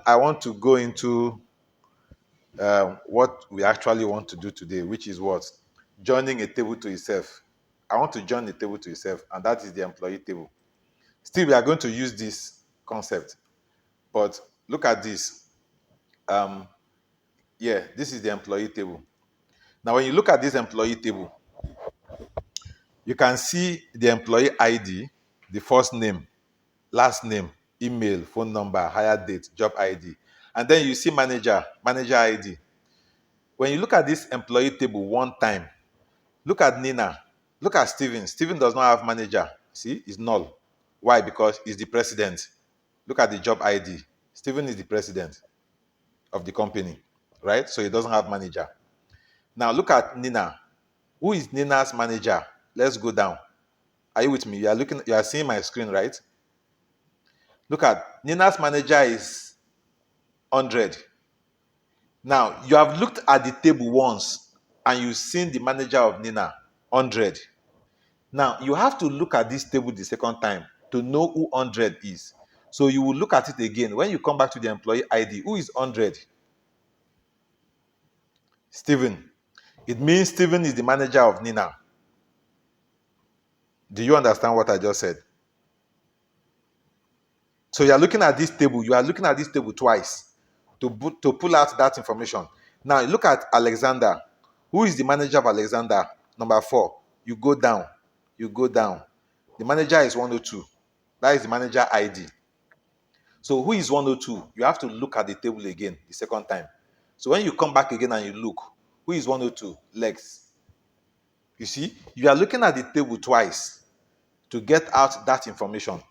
I want to go into what we actually want to do today, which is what? Joining a table to itself. I want to join a table to itself, and that is the employee table. Still, we are going to use this concept, but look at this. Yeah, this is the employee table. Now, when you look at this employee table, you can see the employee ID, the first name, last name, email, phone number, hire date, job ID. And then you see manager ID. When you look at this employee table one time, look at Nina, look at Steven. Steven does not have manager. See, it's null. Why? Because he's the president. Look at the job ID. Steven is the president of the company, right? So he doesn't have manager. Now look at Nina. Who is Nina's manager? Let's go down. Are you with me? You are seeing my screen, right? Look at Nina's manager is 100. Now, you have looked at the table once and you've seen the manager of Nina, 100. Now, you have to look at this table the second time to know who 100 is. So you will look at it again. When you come back to the employee ID, who is 100? Stephen. It means Stephen is the manager of Nina. Do you understand what I just said? So you are looking at this table. You are looking at this table twice to pull out that information. Now, look at Alexander. Who is the manager of Alexander? Number 4. You go down. You go down. The manager is 102. That is the manager ID. So who is 102? You have to look at the table again the second time. So when you come back again and you look, who is 102? Lex. You see, you are looking at the table twice to get out that information.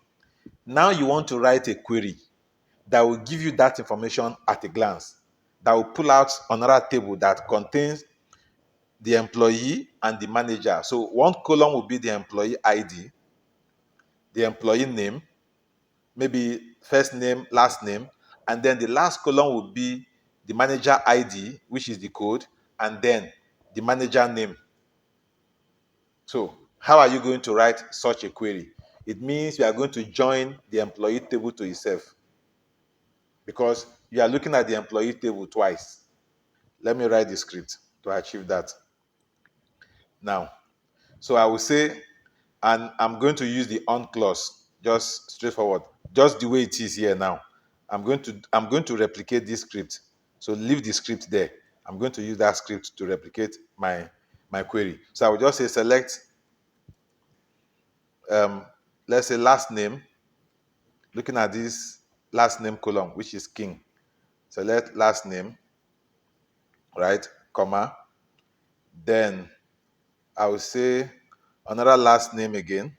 Now you want to write a query that will give you that information at a glance, that will pull out another table that contains the employee and the manager. So one column will be the employee ID, the employee name, maybe first name, last name, and then the last column will be the manager ID, which is the code, and then the manager name. So how are you going to write such a query? It means you are going to join the employee table to itself, because you are looking at the employee table twice. Let me write the script to achieve that. Now, so I will say, and I'm going to use the on clause, just straightforward, just the way it is here now. I'm going to replicate this script. So leave the script there. I'm going to use that script to replicate my query. So I will just say select, let's say last name, looking at this last name column, which is King. Select last name, right, comma. Then I will say another last name again.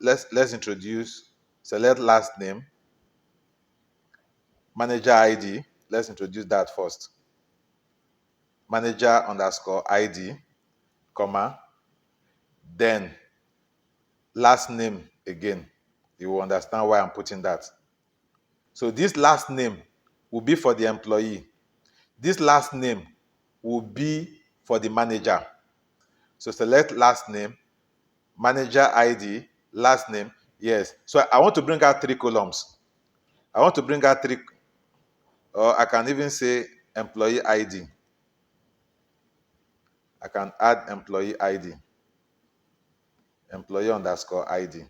Let's introduce, select last name, manager ID. Let's introduce that first. Manager underscore ID, comma. Then last name again. You will understand why I'm putting that. So this last name will be for the employee. This last name will be for the manager. So select last name, manager ID, last name. Yes. So I want to bring out 3 columns. I want to bring out 3, or I can even say employee ID. I can add employee ID. Employee underscore ID.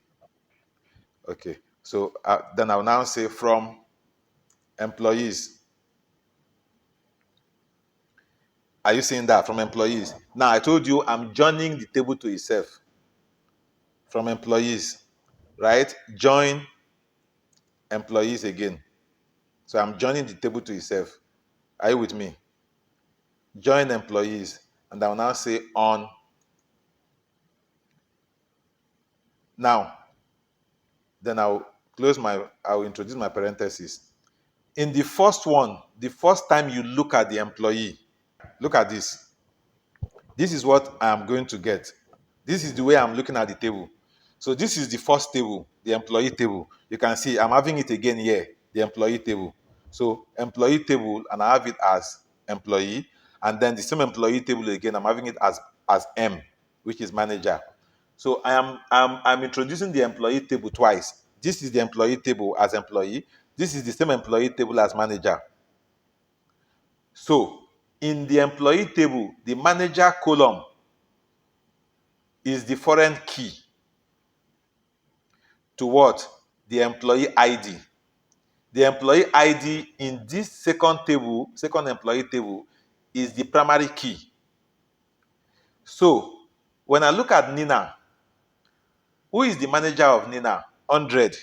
Okay. So then I'll now say from employees. Are you seeing that? From employees. Now I told you I'm joining the table to itself. From employees, right? Join employees again. So I'm joining the table to itself. Are you with me? Join employees. And I'll now say on. Now, then I'll introduce my parentheses. In the first one, the first time you look at the employee, look at this. This is what I'm going to get. This is the way I'm looking at the table. So this is the first table, the employee table. You can see I'm having it again here, the employee table. So employee table, and I have it as employee. And then the same employee table again, I'm having it as M, which is manager. So I'm introducing the employee table twice. This is the employee table as employee. This is the same employee table as manager. So in the employee table, the manager column is the foreign key to what? The employee ID. The employee ID in this second table, second employee table, is the primary key. So when I look at Nina, who is the manager of Nina? 100.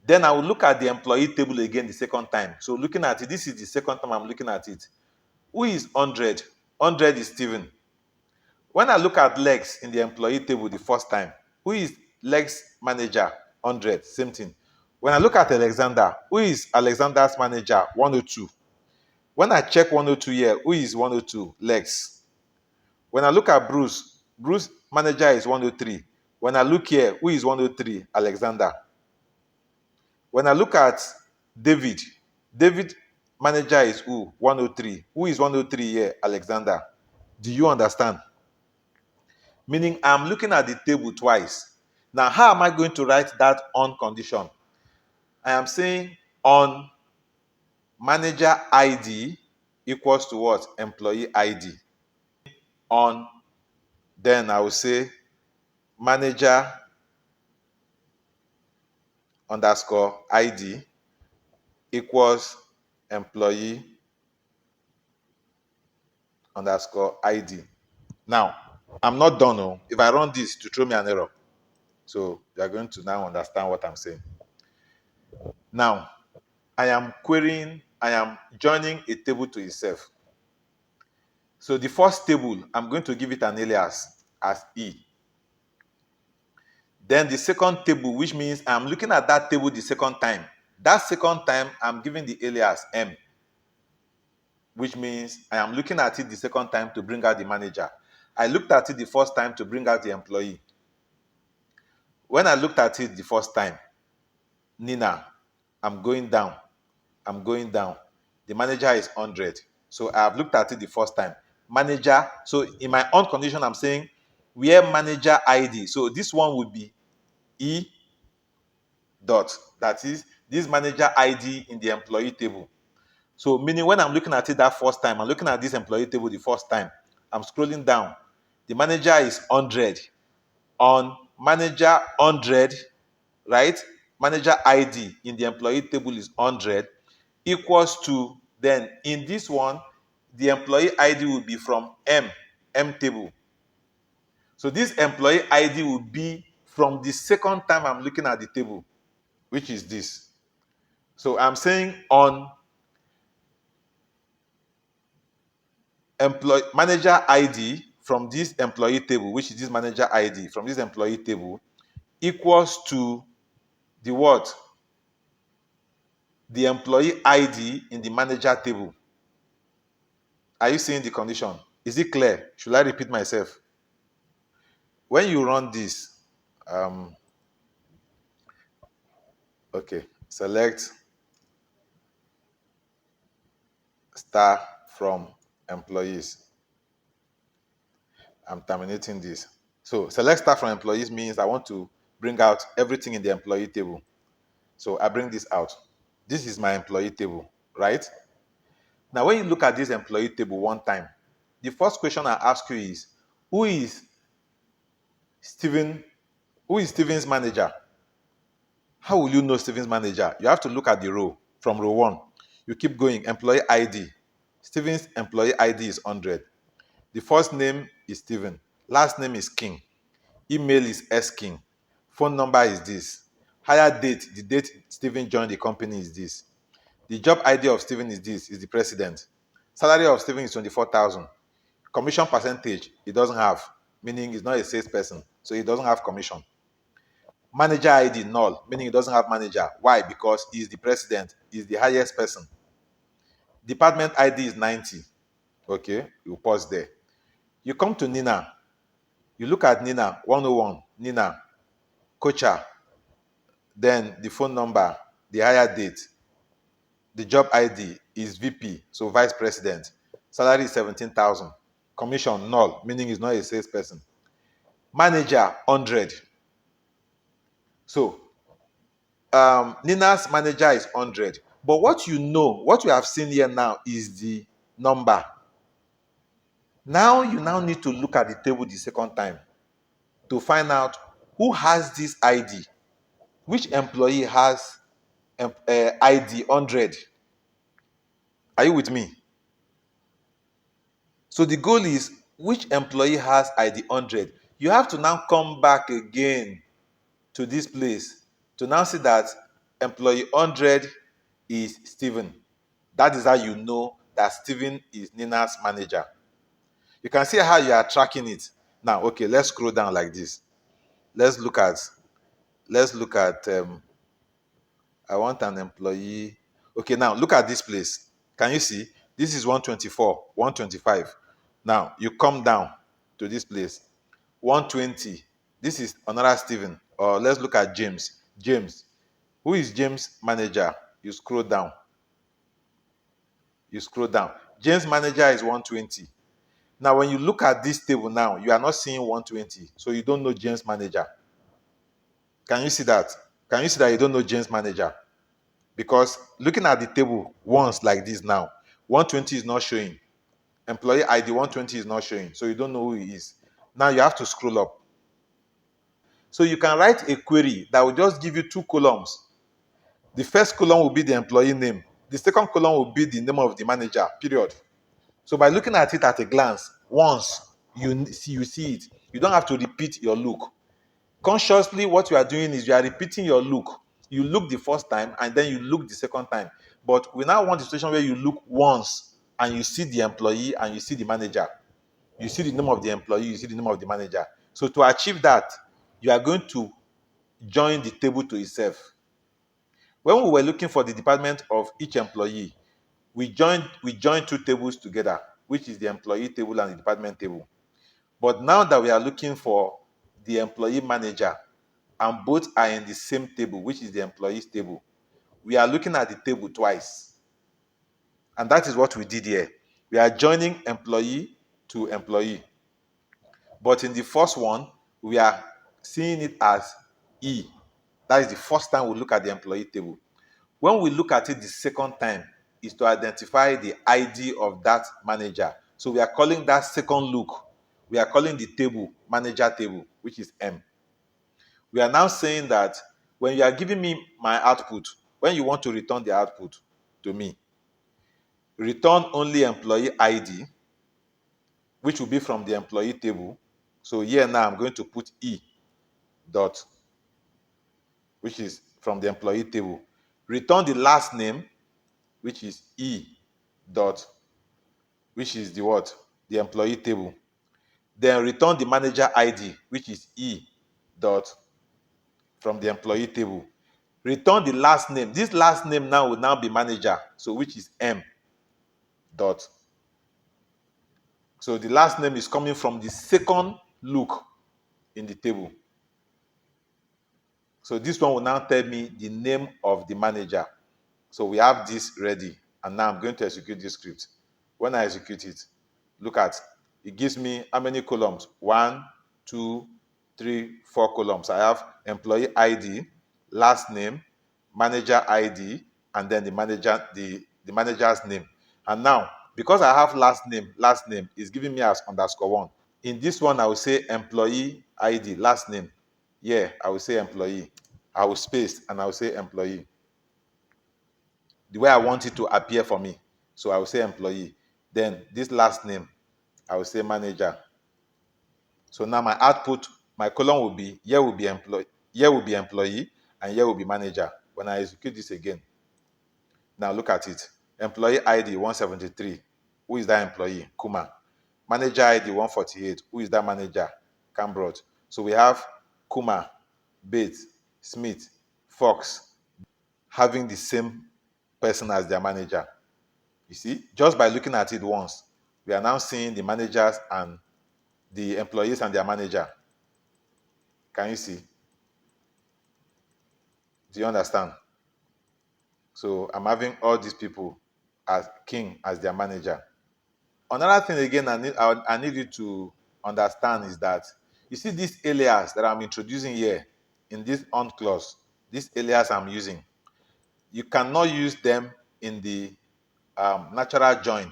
Then I will look at the employee table again the second time. So looking at it, this is the second time I'm looking at it. Who is 100? 100 is Steven. When I look at Lex in the employee table the first time, who is Lex manager? 100, same thing. When I look at Alexander, who is Alexander's manager? 102. When I check 102 here, who is 102? Lex. When I look at Bruce, Bruce manager is 103. When I look here, who is 103? Alexander. When I look at David, David manager is who? 103. Who is 103 here? Alexander. Do you understand? Meaning I'm looking at the table twice. Now, how am I going to write that on condition? I am saying on manager ID equals to what? Employee ID. On, then I will say manager underscore ID equals employee underscore ID. Now, I'm not done. Oh. If I run this to throw me an error. So you are going to now understand what I'm saying. Now, I am querying, I am joining a table to itself. So the first table, I'm going to give it an alias as E. Then the second table, which means I'm looking at that table the second time. That second time, I'm giving the alias M, which means I am looking at it the second time to bring out the manager. I looked at it the first time to bring out the employee. When I looked at it the first time, Nina, I'm going down. I'm going down. The manager is 100. So I have looked at it the first time. Manager, so in my own condition, I'm saying where manager ID. So this one would be E dot. That is this manager ID in the employee table. So meaning when I'm looking at it that first time, I'm looking at this employee table the first time. I'm scrolling down. The manager is 100. On manager 100, right? Manager ID in the employee table is 100 equals to, then in this one, the employee ID will be from M table. So this employee ID will be from the second time I'm looking at the table, which is this. So I'm saying on employee manager ID from this employee table, which is this manager ID from this employee table, equals to the what? The employee ID in the manager table. Are you seeing the condition? Is it clear? Should I repeat myself? When you run this, okay, select star from employees. I'm terminating this. So select star from employees means I want to bring out everything in the employee table. So I bring this out. This is my employee table, right? Now, when you look at this employee table one time, the first question I ask you is, who is Steven? Who is Steven's manager? How will you know Steven's manager? You have to look at the row from row 1. You keep going. Employee ID. Steven's employee ID is 100. The first name is Steven. Last name is King. Email is sking. Phone number is this. Hire date. The date Steven joined the company is this. The job ID of Steven is this. Is the president. Salary of Steven is 24,000. Commission percentage, he doesn't have. Meaning he's not a salesperson. So he doesn't have commission. Manager ID null, meaning he doesn't have manager. Why? Because he's the president, he's the highest person. Department ID is 90. Okay, you pause there. You come to Nina. You look at Nina, 101, Nina, coacher, then the phone number, the hire date, the job ID is VP, so vice president. Salary is 17,000. Commission null, meaning he's not a salesperson. Manager 100. So Nina's manager is 100. But what what we have seen here now is the number. Now you now need to look at the table the second time to find out who has this ID. Which employee has ID 100? Are you with me? So the goal is which employee has ID 100. You have to now come back again to this place to now see that employee 100 is Stephen. That is how you know that Stephen is Nina's manager. You can see how you are tracking it. Now, okay, let's scroll down like this. Let's look at, I want an employee. Okay, now look at this place. Can you see? This is 124, 125. Now, you come down to this place. 120. This is another Stephen. Or let's look at James. James. Who is James' manager? You scroll down. You scroll down. James' manager is 120. Now, when you look at this table now, you are not seeing 120. So you don't know James' manager. Can you see that? Can you see that you don't know James' manager? Because looking at the table once like this now, 120 is not showing. Employee ID 120 is not showing. So you don't know who he is. Now you have to scroll up. So you can write a query that will just give you two columns. The first column will be the employee name. The second column will be the name of the manager, period. So by looking at it at a glance, once you see it, you don't have to repeat your look. Consciously, what you are doing is you are repeating your look. You look the first time and then you look the second time. But we now want a situation where you look once and you see the employee and you see the manager. You see the name of the employee, you see the name of the manager. So to achieve that, you are going to join the table to itself. When we were looking for the department of each employee, we joined two tables together, which is the employee table and the department table. But now that we are looking for the employee manager, and both are in the same table, which is the employees table, we are looking at the table twice. And that is what we did here. We are joining employee to employee. But in the first one, we are seeing it as E. That is the first time we look at the employee table. When we look at it the second time, is to identify the ID of that manager. So we are calling that second look, we are calling the table manager table, which is M. We are now saying that when you are giving me my output, when you want to return the output to me, return only employee ID, which will be from the employee table. So here now I'm going to put E dot, which is from the employee table. Return the last name, which is E dot, which is the what? The employee table. Then return the manager ID, which is E dot, from the employee table. Return the last name. This last name now will now be manager, so which is M dot. So the last name is coming from the second look in the table. So this one will now tell me the name of the manager. So we have this ready, and now I'm going to execute this script. When I execute it, look at, it gives me how many columns? 1, 2, 3, 4 columns. I have employee ID, last name, manager ID, and then the manager's name. And now, because I have last name is giving me as _1. In this one, I will say employee ID, last name. Yeah, I will say employee. I will space and I will say employee, the way I want it to appear for me. So I will say employee. Then this last name, I will say manager. So now my output, my column will be, here will be employee, and here will be manager. When I execute this again, now look at it. Employee ID 173. Who is that employee? Kuma. Manager ID 148. Who is that manager? Cambrot. So we have Kuma, Bates, Smith, Fox having the same person as their manager. You see, just by looking at it once, we are now seeing the managers and the employees and their manager. Can you see? Do you understand? So I'm having all these people as King as their manager. Another thing again I need you to understand is that you see these alias that I'm introducing here in this on clause. This alias I'm using, you cannot use them in the natural join.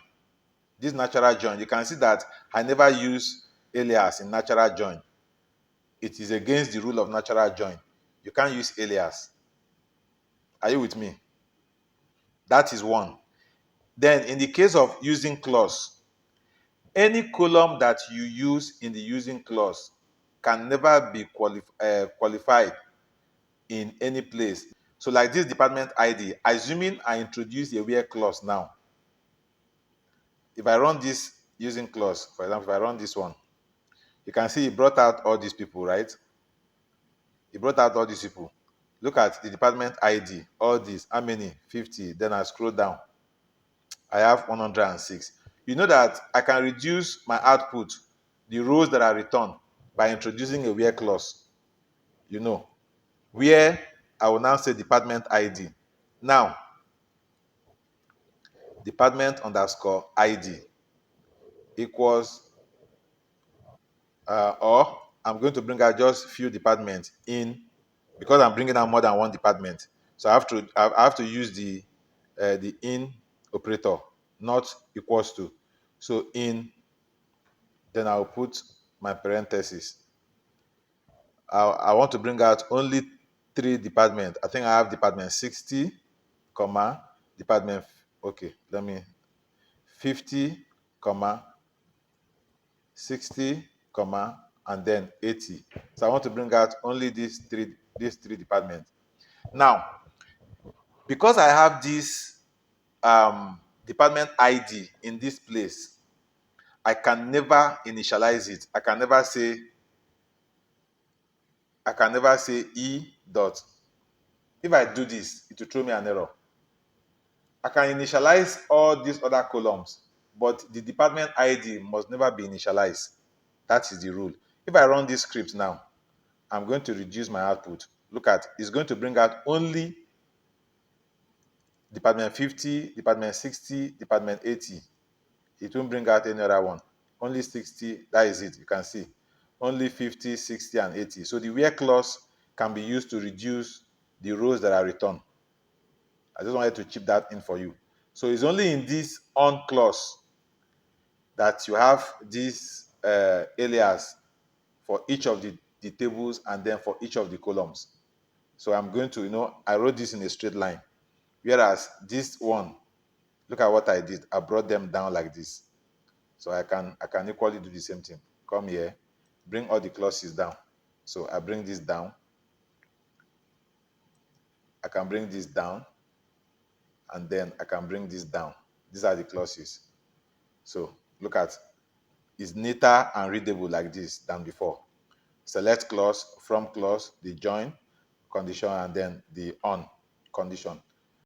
This natural join, you can see that I never use alias in natural join. It is against the rule of natural join. You can't use alias. Are you with me? That is one. Then in the case of using clause, any column that you use in the using clause can never be qualified in any place. So like this department ID, assuming I introduce a where clause now, if I run this using clause, for example, if I run this one, you can see it brought out all these people, right? It brought out all these people. Look at the department ID, all these, how many? 50. Then I scroll down. I have 106. You know that I can reduce my output, the rows that are returned, by introducing a where clause. You know, where I will now say department ID. Now, department underscore ID equals, or I'm going to bring out just few departments in, because I'm bringing out more than one department. So I have to use the in operator, not equals to. So in, then I'll put my parenthesis. I want to bring out only 3 departments. I think I have department 60, comma, department, okay, let me, 50, comma, 60, comma, and then 80. So I want to bring out only these three departments. Now, because I have this department ID in this place, I can never initialize it. I can never say e dot. If I do this, it will throw me an error. I can initialize all these other columns, but the department ID must never be initialized. That is the rule. If I run this script now, I'm going to reduce my output. Look at, it's going to bring out only department 50, department 60, department 80. It won't bring out any other one. Only 60, that is it. You can see. Only 50, 60, and 80. So the where clause can be used to reduce the rows that are returned. I just wanted to chip that in for you. So it's only in this on clause that you have this alias for each of the tables and then for each of the columns. So I'm going to, I wrote this in a straight line. Whereas this one, look at what I did. I brought them down like this. So I can equally do the same thing. Come here, bring all the clauses down. So I bring this down. I can bring this down. And then I can bring this down. These are the clauses. So look at, it's neater and readable like this than before. Select clause, from clause, the join condition, and then the on condition.